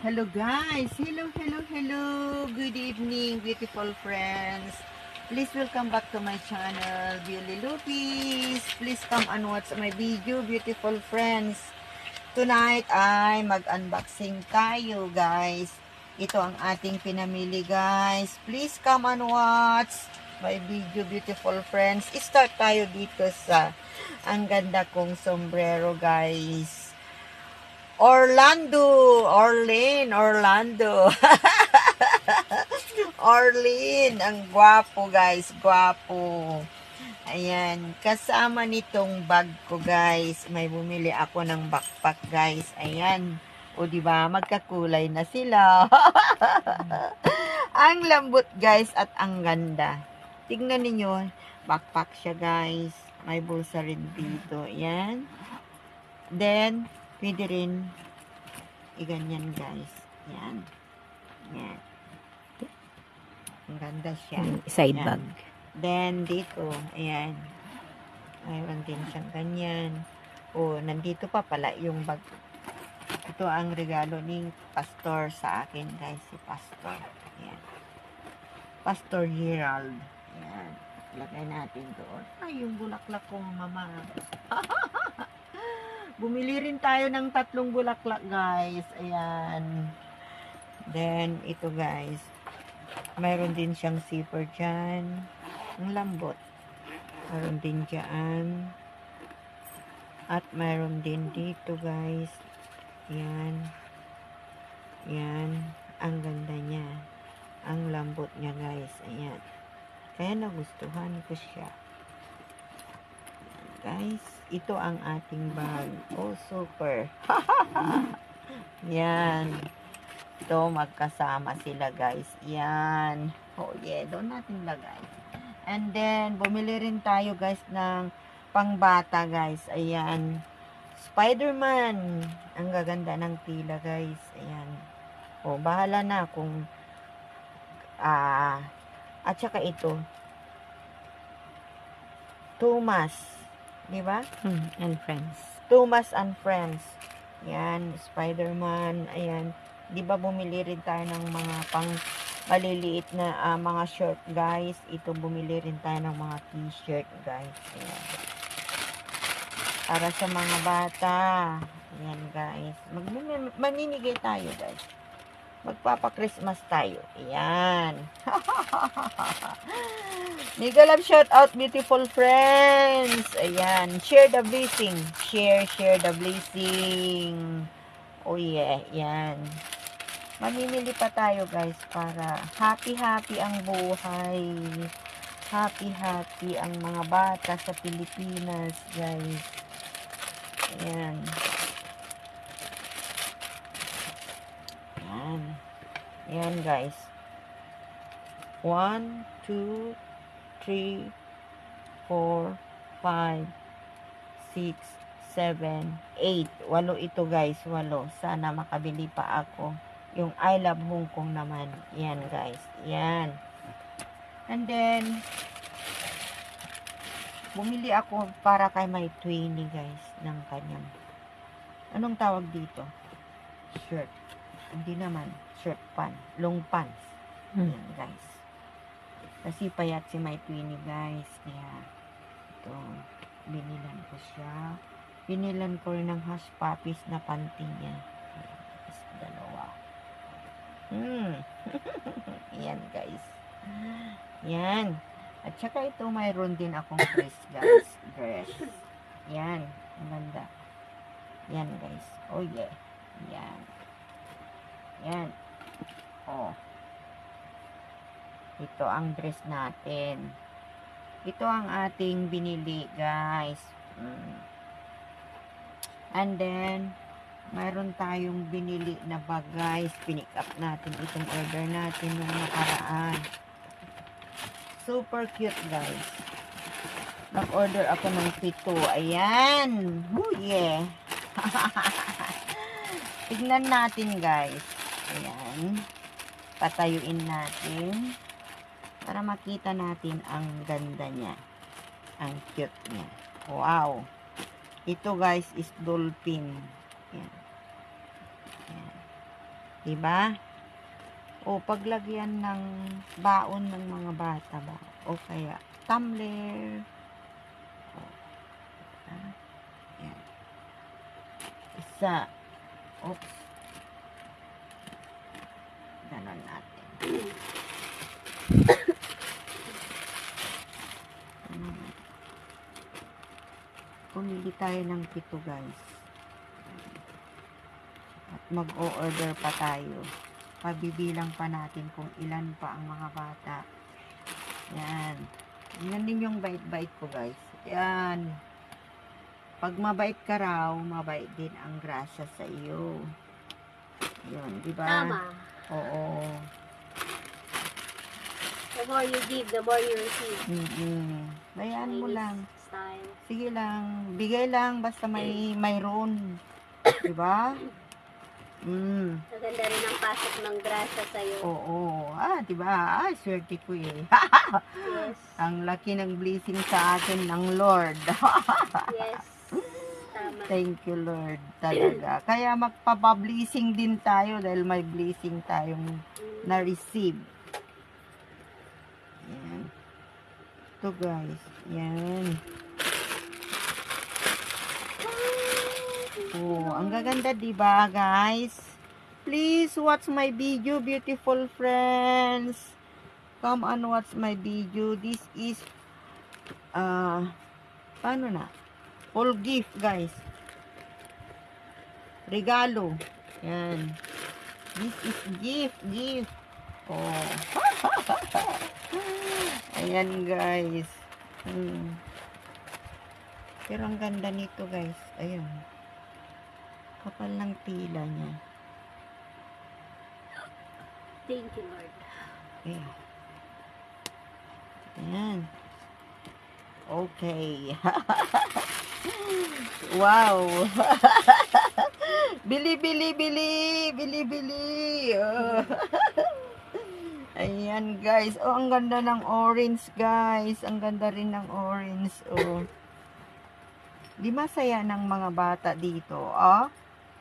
Hello guys! Hello! Good evening, beautiful friends. Please welcome back to my channel, Beauty Lupis. Please come and watch my video, beautiful friends. Tonight ay mag-unboxing tayo guys. Ito ang ating pinamili guys. Please come and watch my video, beautiful friends. Start tayo dito sa ang ganda kong sombrero guys. Orlando. Orlin, ang gwapo guys, gwapo. Ayan, kasama nitong bag ko guys, may bumili ako ng backpack guys. Ayan, o diba, magkakulay na sila. Ang lambot guys at ang ganda. Tignan ninyo, backpack siya guys. May bulsa rin dito. Ayan. Then, pwede rin iganyan guys. Yan. Yan. Ang ganda siya. Side Yan. bag. Then, dito. Ayan. Mayroon din siyang ganyan. O, nandito pa pala yung bag. Ito ang regalo ni Pastor sa akin guys. Si Pastor. Ayan. Pastor Gerald. Ayan. Lagay natin doon. Ay, yung bulaklak kong mama. Bumili rin tayo ng 3 bulaklak, guys. Ayan. Then, ito, guys. Mayroon din siyang zipper dyan. Ang lambot. Mayroon din dyan. At mayroon din dito, guys. Ayan. Ayan. Ang ganda niya. Ang lambot niya, guys. Ayan. Kaya nagustuhan ko siya. Guys, ito ang ating bag. Oh, super. Yan. Ito, magkasama sila, guys. Yan. Oh, yeah. Doon natin lagay. And then, bumili rin tayo, guys, ng pangbata, guys. Ayan. Spider-Man. Ang gaganda ng tila, guys. Ayan. Oh, bahala na kung at saka ito. Thomas. Diba? And friends. Thomas and Friends. Yan, Spider-Man. Ayan. Diba bumili rin tayo ng mga pang maliliit na mga shirt, guys. Ito bumili rin tayo ng mga t-shirt, guys. Ayan. Para sa mga bata. Ayan, guys. Mamimigay tayo, guys. Magpapa-Christmas tayo. Ayan. Mega love shout out, beautiful friends. Ayan. Share the blessing. Share the blessing. Oh yeah. Ayan. Mamimili pa tayo guys para happy ang buhay. Happy ang mga bata sa Pilipinas guys. Ayan. Ayan. Ayan guys. 1, 2, 3, 4, 5, 6, 7, 8. 8 ito guys. 8. Sana makabili pa ako. Yung I Love Hong Kong naman. Yan guys. Yan. And then, bumili ako para kay may 20 guys ng kanyang. Anong tawag dito? Shirt. Hindi naman. Shirt pants. Long pants. Yan guys. Kasi payat si May Twinnie guys. Kaya ito, binilan ko siya. Binilan ko rin ng hush puppies na panty niya. Dalawa. Yan guys. Yan. At saka ito mayroon din akong dress guys. Dress. Yan. Ang ganda. Yan guys. Oh yeah. Yan. Yan. Oh. Ito ang dress natin. Ito ang ating binili, guys. And then, mayroon tayong binili na bag, guys. Pinick up natin itong order natin nung nakaraan. Super cute, guys. Nag-order ako ng 7. Ayan. Oh, yeah. Tignan natin, guys. Ayan. Patayuin natin. Para makita natin ang ganda niya. Ang cute niya. Wow. Ito guys is dolphin. Yan. Yan. Diba? O paglagyan ng baon ng mga bata ba? O kaya tumbler. O, yan. Isa. Oops. Ganon natin. Pumili tayo ng 7 guys. At mag-o-order pa tayo. Pabibilang pa natin kung ilan pa ang mga bata. Yan. Yan din yung bait-bait ko guys. Yan. Pag mabait ka raw, mabait din ang grasya sa iyo. Yun, di ba? Tama. Oo. The more you give, the more you receive. Bayaan mo Chinese lang. style. Sige lang. Bigay lang basta mayroon. Di ba? Maganda rin ang pasok ng grasa sa'yo. Oo. Di ba? Ay, swerte ko eh. Yes. Ang laki ng blessing sa atin ng Lord. Yes. Tama. Thank you, Lord. Talaga. Kaya magpapablessing din tayo dahil may blessing tayong na-receive. Yan. Ito, guys. Yan. Oh, ang gaganda, diba, guys? Please watch my video, beautiful friends. Come and watch my video. This is, paano na? All gift, guys. Regalo. Yan. This is gift. Oh. Ayan, guys. Pero ang ganda nito, guys. Ayan. Kapal ng tila niya. Thank you, Lord. Ayan. Ayan. Okay. Wow. Bili. Oh. Ayan, guys. Oh, ang ganda ng orange, guys. Ang ganda rin ng orange. Oh. Di masaya ng mga bata dito, oh?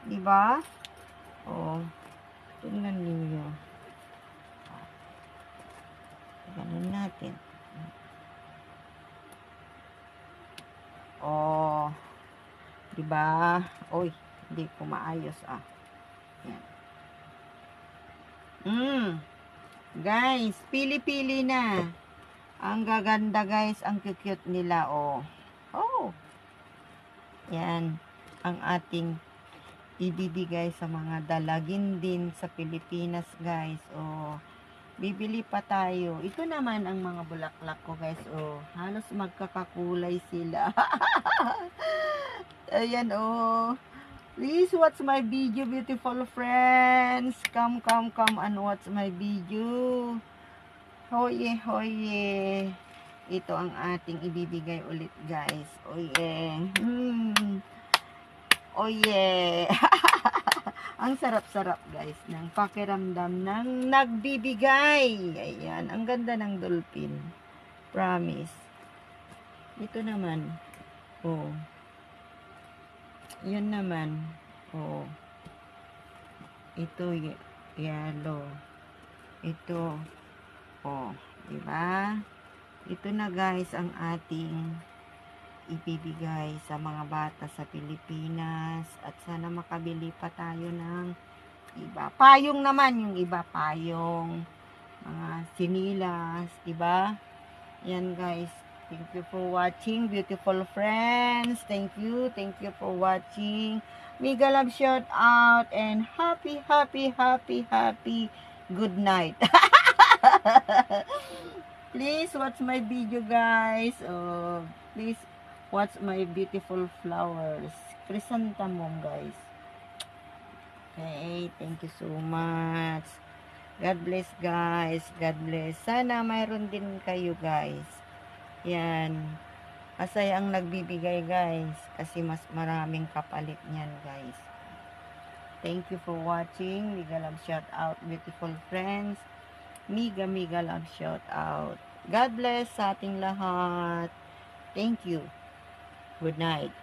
Di ba? Oh. Tingnan niyo. Ganun natin. Oh. Di ba? Oy, hindi ko maayos, ah. Yan. Guys, pili-pili na. Ang gaganda, guys. Ang cute nila, oh. Oh. Yan. Ang ating ibibigay sa mga dalagin din sa Pilipinas, guys. Oh. Bibili pa tayo. Ito naman ang mga bulaklak ko, guys. Oh. Halos magkakakulay sila. Ayan, oh. Please watch my video, beautiful friends. Come and watch my video. Hoye. Ito ang ating ibibigay ulit, guys. Oye. Oye. Ang sarap-sarap, guys, ng pakiramdam ng nagbibigay. Ayan, ang ganda ng dolphin. Promise. Ito naman. Oh. Yan naman. Oh. Ito, yellow. Ito. Oh. Diba? Ito na, guys, ang ating ibibigay sa mga bata sa Pilipinas. At sana makabili pa tayo ng iba. Payong naman, yung iba, payong. Mga sinilas, diba? Yan, guys. Thank you for watching, beautiful friends. Thank you for watching. Mega love shout out and happy good night. Please watch my video, guys. Please watch my beautiful flowers. Chrysanthemum, guys. Okay, thank you so much. God bless, guys. God bless. Sana mayroon din kayo, guys. Yan. Masaya ang nagbibigay, guys. Kasi mas maraming kapalit niyan, guys. Thank you for watching. Mega love shout out, beautiful friends. Mega love shout out. God bless sa ating lahat. Thank you. Good night.